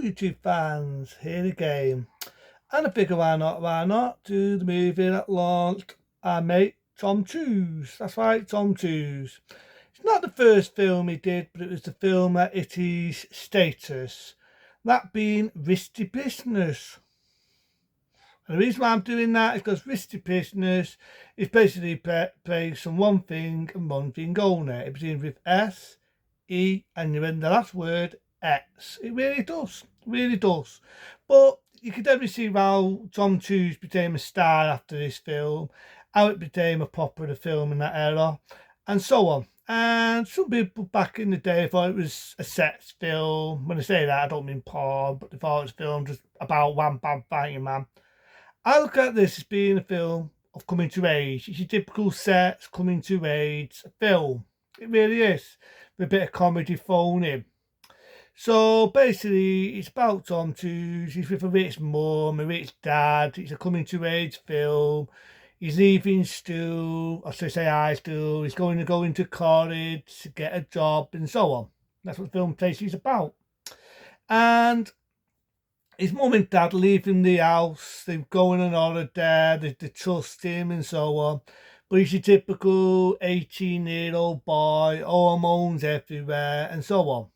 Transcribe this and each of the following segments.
YouTube fans, here again. And I figure why not, do the movie that launched our mate Tom Cruise. That's right, Tom Cruise. It's not the first film he did, but it was the film that hit his status. That being Risky Business. And the reason why I'm doing that is because Risky Business is basically based on one thing and one thing only. It begins with S, E, and you're in the last word, X. It really does. But you can definitely see how Tom Cruise became a star after this film, how it became a popular film in that era, and so on. And some people back in the day thought it was a sex film. When I say that, I don't mean porn, but they thought it was a film just about one bam fighting man. I look at this as being a film of coming to age. It's your typical sex coming to age film. It really is. With a bit of comedy thrown in. So basically, it's about Tom Cruise. He's with a rich mum, a rich dad. It's a coming to age film. He's leaving school, or should I say high school. He's going to go into college to get a job and so on. That's what the film basically is about. And his mum and dad leaving the house, they're going on holiday, they trust him and so on. But he's your typical 18-year-old boy, hormones everywhere and so on.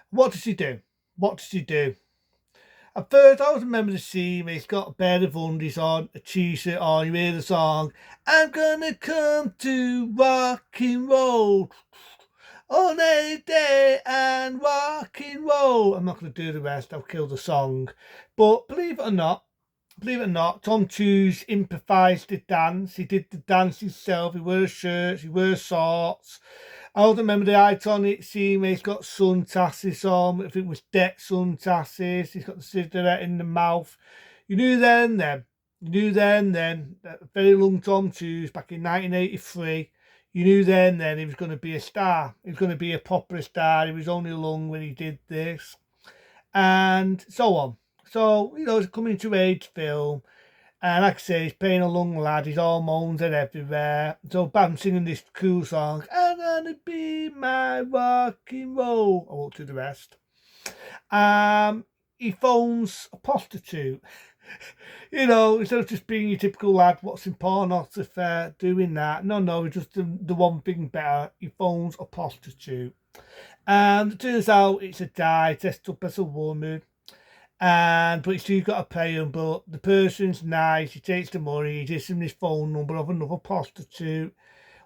What does he do? At first, I always remember the scene where he's got a pair of undies on, a t-shirt on, you hear the song, I'm gonna come to rock and roll all day and rock and roll. I'm not going to do the rest, I'll kill the song. But believe it or not, Tom Cruise improvised the dance. He did the dance himself. He wears shirts, he wears shorts. I also remember the iconic scene where he's got sunglasses on. I think it was deck sunglasses. He's got the cigarette in the mouth. You knew then, that very long Tom Cruise back in 1983. You knew then he was going to be a star. He was going to be a popular star. He was only young when he did this. And so on. So, it's a coming to age film. And like I say, he's playing a young lad. His hormones are everywhere. So Bam singing this cool song. I'm gonna be my rock and roll. I won't do the rest. He phones a prostitute. Instead of just being your typical lad, what's in porn, not if doing that. No, he's just the one thing better. He phones a prostitute. And it turns out it's a guy dressed up as a woman. But he's still got to pay him, but the person's nice, he takes the money, he gives him his phone number of another prostitute.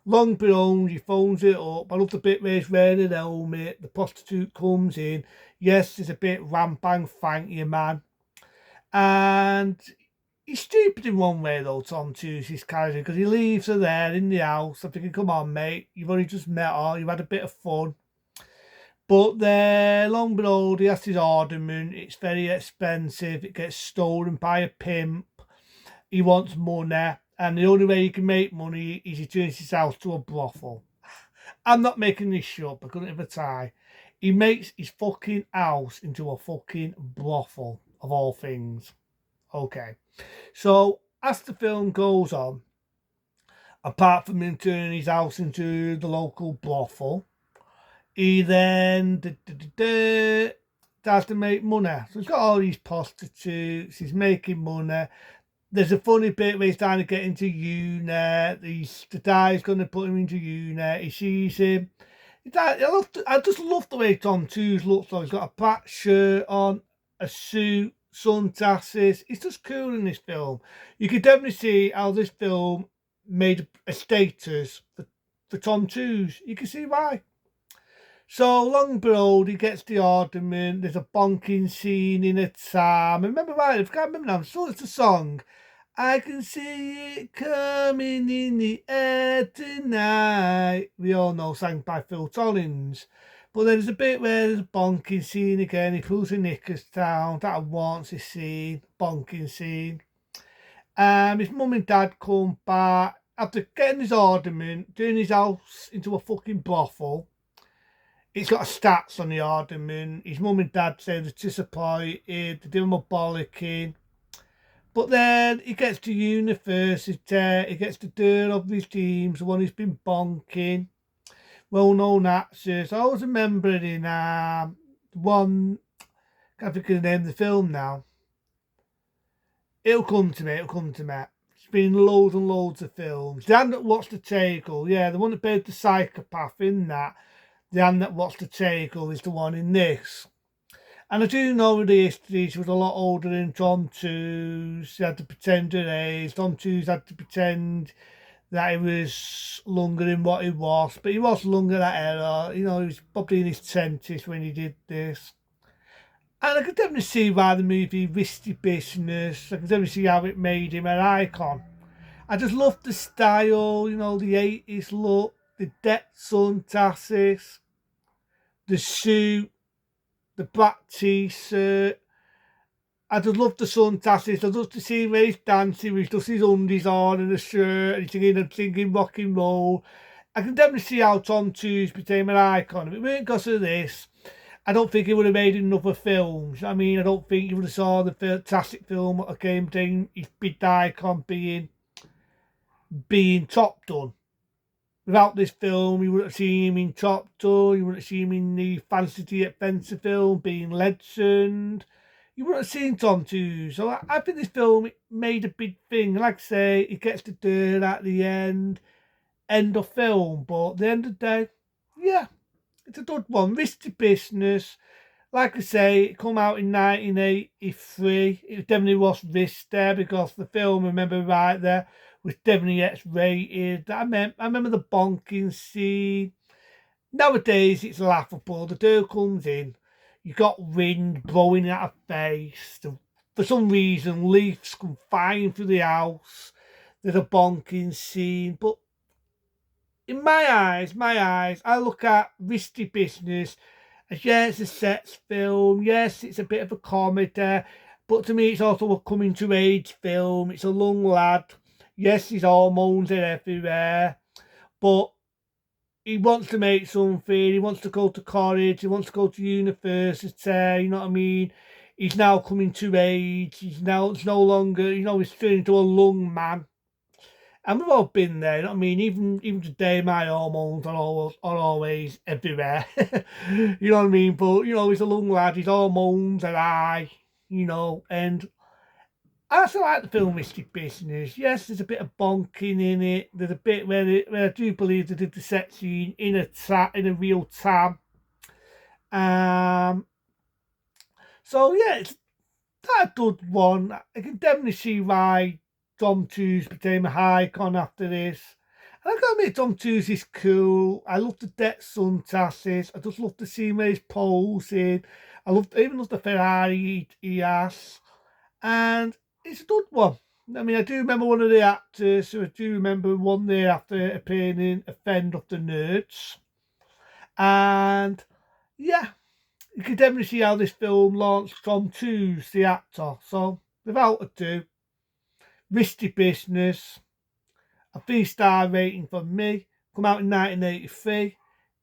Long behold, he phones it up. I love the bit where he's wearing a helmet, the prostitute comes in. Yes, there's a bit rampang, thank you, man. And he's stupid in one way though, Tom Cruise, his character, because he leaves her there in the house. I'm thinking, come on, mate, you've only just met her, you've had a bit of fun. But there, long behold, he has his ornament. It's very expensive. It gets stolen by a pimp. He wants money. And the only way he can make money is he turns his house to a brothel. I'm not making this shit up. I couldn't have a tie. He makes his fucking house into a fucking brothel, of all things. Okay. So, as the film goes on, apart from him turning his house into the local brothel, he then starts to make money. So he's got all these prostitutes, he's making money. There's a funny bit where he's trying to get into uni. The guy's going to put him into uni. He sees him. I just love the way Tom Cruise looks like. He's got a black shirt on, a suit, sunglasses. It's just cool in this film. You can definitely see how this film made a status for Tom Cruise. You can see why. So, long behold, he gets the ornament. There's a bonking scene in a time. Remember right, I can't remember now. So it's a song. I can see it coming in the air tonight. We all know, sang by Phil Collins. But then there's a bit where there's a bonking scene again. He pulls the knickers down. That I want to see. Bonking scene. His mum and dad come back after getting his ornament, turning his house into a fucking brothel. He's got a stats on the ornament. His mum and dad say they're disappointed. They do him a bollocking. But then he gets to university. He gets the dirt of his teams, the one he's been bonking. Well-known actors. I always remember in one, Can't think of the name of the film now. It'll come to me. It'll come to me. It's been loads and loads of films. The hand that watched the Tackle, yeah, the one that played the psychopath in that. The hand that watched the Tackle is the one in this. And I do know the history. She was a lot older than Tom Tooze. She had to pretend her age. Tom Tooze had to pretend that he was longer than what he was. But he was longer that era. You know, he was probably in his 20s when he did this. And I could definitely see why the movie Risky Business, I could definitely see how it made him an icon. I just loved the style, you know, the 80s look, the deck sunglasses, the suit, the black t-shirt. I just love the sunglasses. I love to see him when he's dancing with just his undies on and a shirt and singing rock and roll. I can definitely see how Tom Tooze became an icon. If it weren't because of this, I don't think he would have made enough films. I mean, I don't think you would have saw the fantastic film that came down his big icon being Top Gun. Without this film, you wouldn't have seen him in Top Gun, you wouldn't have seen him in the Fantasy Adventure film, being Legend. You wouldn't have seen Tom Tooze. So I think this film made a big thing. Like I say, he gets the dirt at the end of film. But at the end of the day, yeah, it's a good one. Risky Business. Like I say, it come out in 1983. It definitely was risk there because the film, remember right there, was definitely X-rated. I remember the bonking scene. Nowadays, it's laughable. The girl comes in, you got wind blowing at her face. For some reason, leaves come flying through the house. There's a bonking scene. But in my eyes, I look at Risky Business as, yeah, it's a sex film. Yes, it's a bit of a comedy. But to me, it's also a coming-to-age film. It's a young lad. Yes, his hormones are everywhere. But he wants to make something. He wants to go to college. He wants to go to university. You know what I mean? He's now coming to age. It's no longer, you know, he's turning into a young man. And we've all been there, you know what I mean? Even today, my hormones are always everywhere. You know what I mean? But, you know, he's a young lad, his hormones are high, you know, and I also like the film Risky Business. Yes, there's a bit of bonking in it. There's a bit where I do believe they did the sex scene in a real tab. So yeah, it's not a good one. I can definitely see why Tom Tooze became a icon after this. And I've got to admit, Tom Tooze is cool. I love the deck sunglasses. I just love to see him when he's posing. I even love the Ferrari he has. And it's a good one. I mean, I do remember one of the actors, so I do remember one there after appearing in Offend of the Nerds. And yeah, you can definitely see how this film launched Tom Tooze, the actor. So without ado, Risky Business, a 3-star rating from me. Come out in 1983.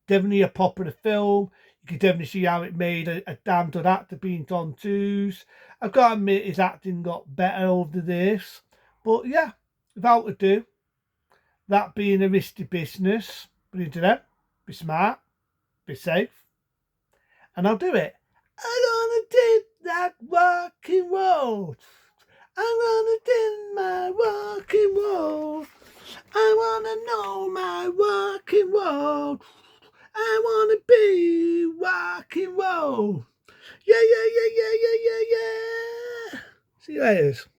Definitely a popular film. You can definitely see how it made a damn good actor being Tom Tooze. I've got to admit his acting got better over this. But yeah, without ado, that being a risky business, but into them, be smart, be safe, and I'll do it. I'm gonna do that walking road. I'm gonna do my walking road. I wanna know my walking road. I wanna be rock and roll. Yeah, yeah, yeah, yeah, yeah, yeah, yeah. See you later.